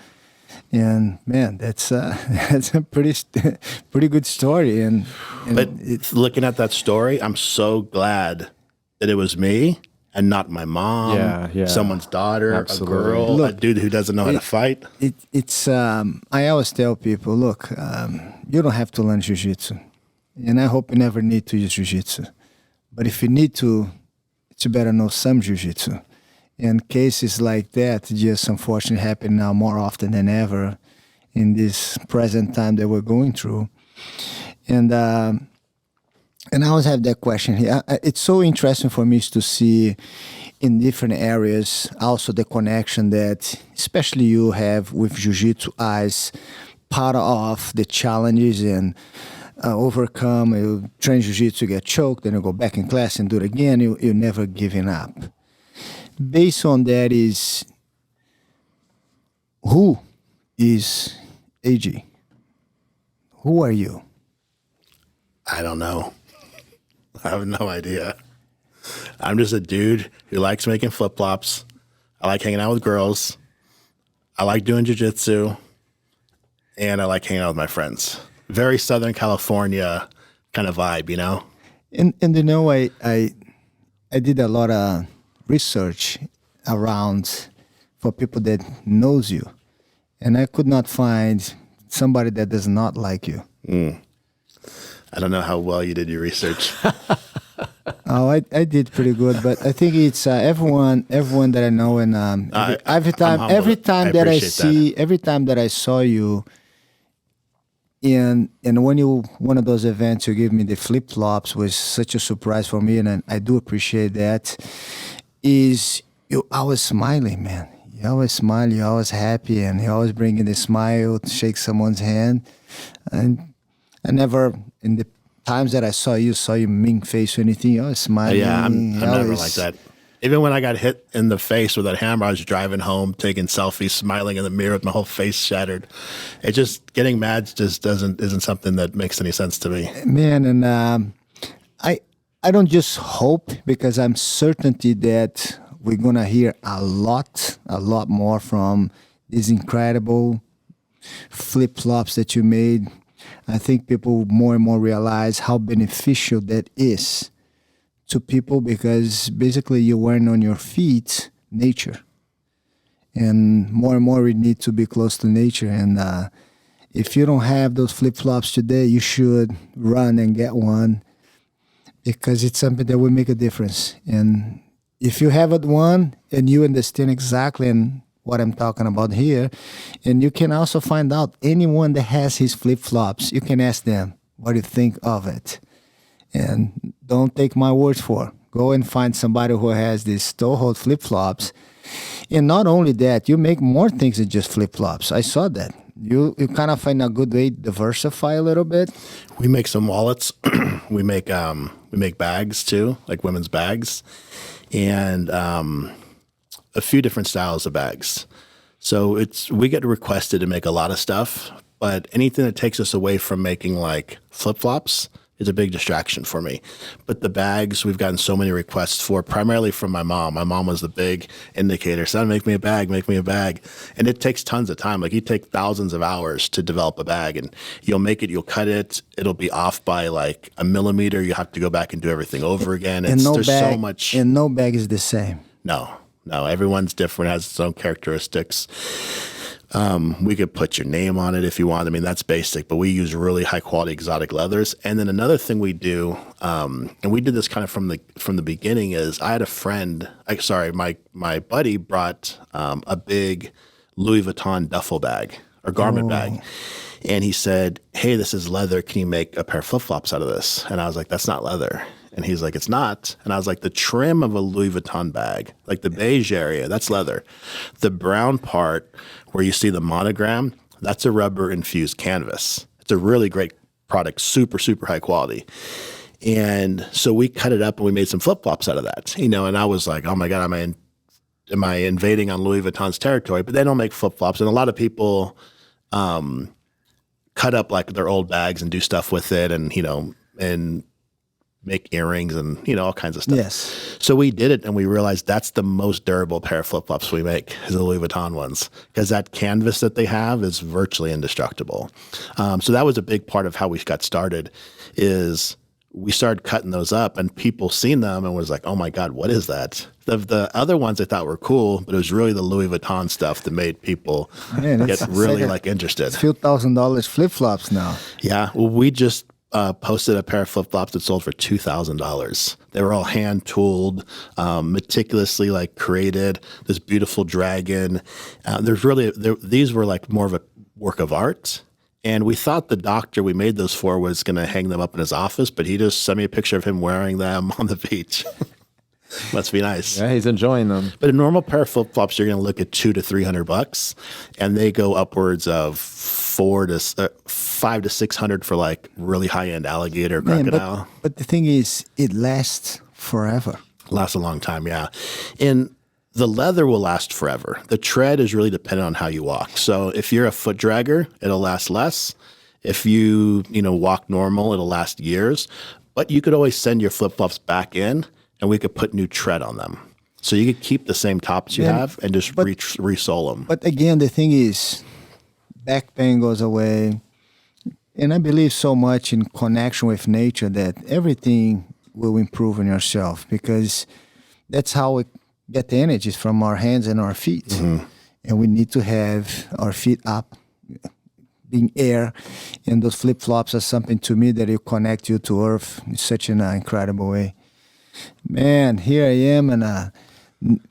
And man, that's a pretty good story. And but looking at that story, I'm so glad that it was me and not my mom, someone's daughter, Absolutely. A girl, a dude who doesn't know how to fight. I always tell people, look, you don't have to learn jiu-jitsu. And I hope you never need to use jiu-jitsu. But if you need to, you better know some jiu-jitsu. And cases like that just unfortunately happen now more often than ever in this present time that we're going through. And I always have that question here. It's so interesting for me to see in different areas also the connection that especially you have with jiu-jitsu as part of the challenges and overcome. You train jiu-jitsu, get choked, then you go back in class and do it again. You're never giving up. Based on that is, who is AG? Who are you? I don't know. I have no idea. I'm just a dude who likes making flip-flops. I like hanging out with girls. I like doing jiu-jitsu. And I like hanging out with my friends. Very Southern California kind of vibe, And I did a lot of research around for people that knows you, and I could not find somebody that does not like you. I don't know how well you did your research. Oh, I did pretty good, but I think it's everyone that I know, and every time that I saw you, and when one of those events you gave me the flip flops was such a surprise for me, and I do appreciate that. Is you always smiling, man. You always smile, you're always happy, and you're always bringing the smile to shake someone's hand. And I never, in the times that I saw you mean face or anything, you always smiling. Yeah, I'm never like that. Even when I got hit in the face with that hammer, I was driving home, taking selfies, smiling in the mirror with my whole face shattered. It just getting mad just isn't something that makes any sense to me. Man, and I don't just hope, because I'm certainty that we're gonna hear a lot more from these incredible flip flops that you made. I think people more and more realize how beneficial that is to people, because basically you're wearing on your feet nature, and more we need to be close to nature. And if you don't have those flip flops today, you should run and get one, because it's something that will make a difference. And if you haven't one and you understand exactly what I'm talking about here, and you can also find out anyone that has his flip flops, you can ask them what do you think of it. And don't take my words for it. Go and find somebody who has these Toehold flip flops. And not only that, you make more things than just flip flops. I saw that. You kind of find a good way to diversify a little bit. We make some wallets. we make bags too, like women's bags, and a few different styles of bags. So we get requested to make a lot of stuff, but anything that takes us away from making like flip flops is a big distraction for me. But the bags, we've gotten so many requests for, primarily from my mom. My mom was the big indicator. Son, make me a bag, make me a bag. And it takes tons of time. Like you take thousands of hours to develop a bag, and you'll make it, you'll cut it, it'll be off by like a millimeter. You have to go back and do everything over again. There's so much. And no bag is the same. No, everyone's different, has its own characteristics. We could put your name on it if you want. I mean, that's basic, but we use really high quality exotic leathers. And then another thing we do, and we did this kind of from the beginning, is I had a friend, my buddy brought a big Louis Vuitton duffel bag or garment bag. And he said, hey, this is leather. Can you make a pair of flip-flops out of this? And I was like, that's not leather. And he's like, it's not. And I was like, the trim of a Louis Vuitton bag, like the beige area, that's leather. The brown part where you see the monogram, that's a rubber-infused canvas. It's a really great product, super, super high quality. And so we cut it up and we made some flip-flops out of that, and I was like, oh my God, am I invading on Louis Vuitton's territory? But they don't make flip-flops. And a lot of people cut up like their old bags and do stuff with it, and make earrings and all kinds of stuff. Yes. So we did it, and we realized that's the most durable pair of flip-flops we make, is the Louis Vuitton ones, because that canvas that they have is virtually indestructible. So that was a big part of how we got started, is we started cutting those up, and people seen them and was like, oh my God, what is that? The other ones I thought were cool, but it was really the Louis Vuitton stuff that made people get really interested. It's a few $1,000s flip-flops now. Yeah. Well, we just posted a pair of flip-flops that sold for $2,000. They were all hand-tooled, meticulously created, this beautiful dragon. These were like more of a work of art. And we thought the doctor we made those for was going to hang them up in his office, but he just sent me a picture of him wearing them on the beach. Must be nice. Yeah, he's enjoying them. But a normal pair of flip-flops, you're going to look at $200 to $300, and they go upwards of $500 to $600 for like really high-end alligator, crocodile. But the thing is, it lasts forever. Lasts a long time, yeah. And the leather will last forever. The tread is really dependent on how you walk. So if you're a foot dragger, it'll last less. If you walk normal, it'll last years. But you could always send your flip-flops back in, and we could put new tread on them. So you could keep the same tops you have and just resole them. But again, the thing is, back pain goes away. And I believe so much in connection with nature that everything will improve in yourself, because that's how we get the energies from our hands and our feet. Mm-hmm. And we need to have our feet up, being air. And those flip-flops are something to me that will connect you to earth in such an incredible way. Man, here I am, and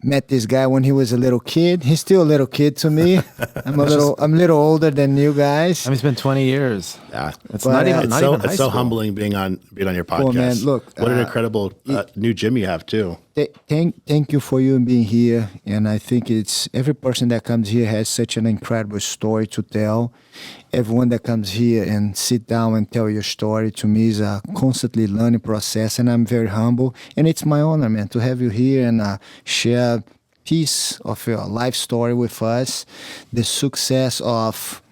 met this guy when he was a little kid. He's still a little kid to me. I'm a little older than you guys. I mean, it's been 20 years. Yeah, it's not even high so school. humbling being on your podcast. Well, man, look, what an incredible new gym you have too. thank you for you being here. And I think it's every person that comes here has such an incredible story to tell. Everyone that comes here and sit down and tell your story to me is a constantly learning process, and I'm very humble. And it's my honor, man, to have you here and share a piece of your life story with us. The success of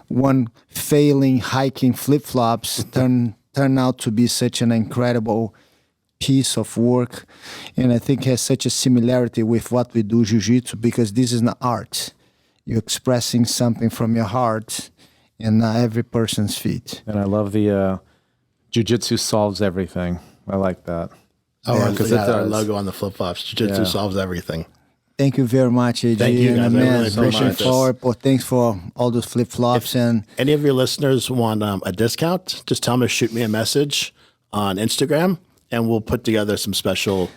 one failing hiking flip-flops turn out to be such an incredible piece of work, and I think has such a similarity with what we do jiu-jitsu, because this is an art. You're expressing something from your heart and every person's feet. And I love the jiu-jitsu solves everything. I like that. Oh, because it's our logo on the flip-flops. Jiu-jitsu solves everything. Thank you very much, AG. Thank you, guys. And I man, really appreciate this. Thanks for all those flip-flops. And any of your listeners want a discount, just tell them to shoot me a message on Instagram, and we'll put together some special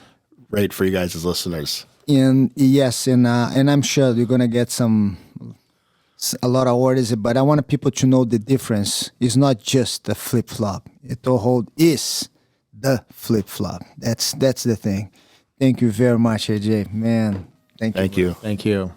rate for you guys as listeners. And yes, and I'm sure you're gonna get a lot of orders. But I want people to know the difference. It's not just the flip-flop. Toehold is the flip-flop. That's the thing. Thank you very much, AJ. Man, thank you. Thank you. Thank you.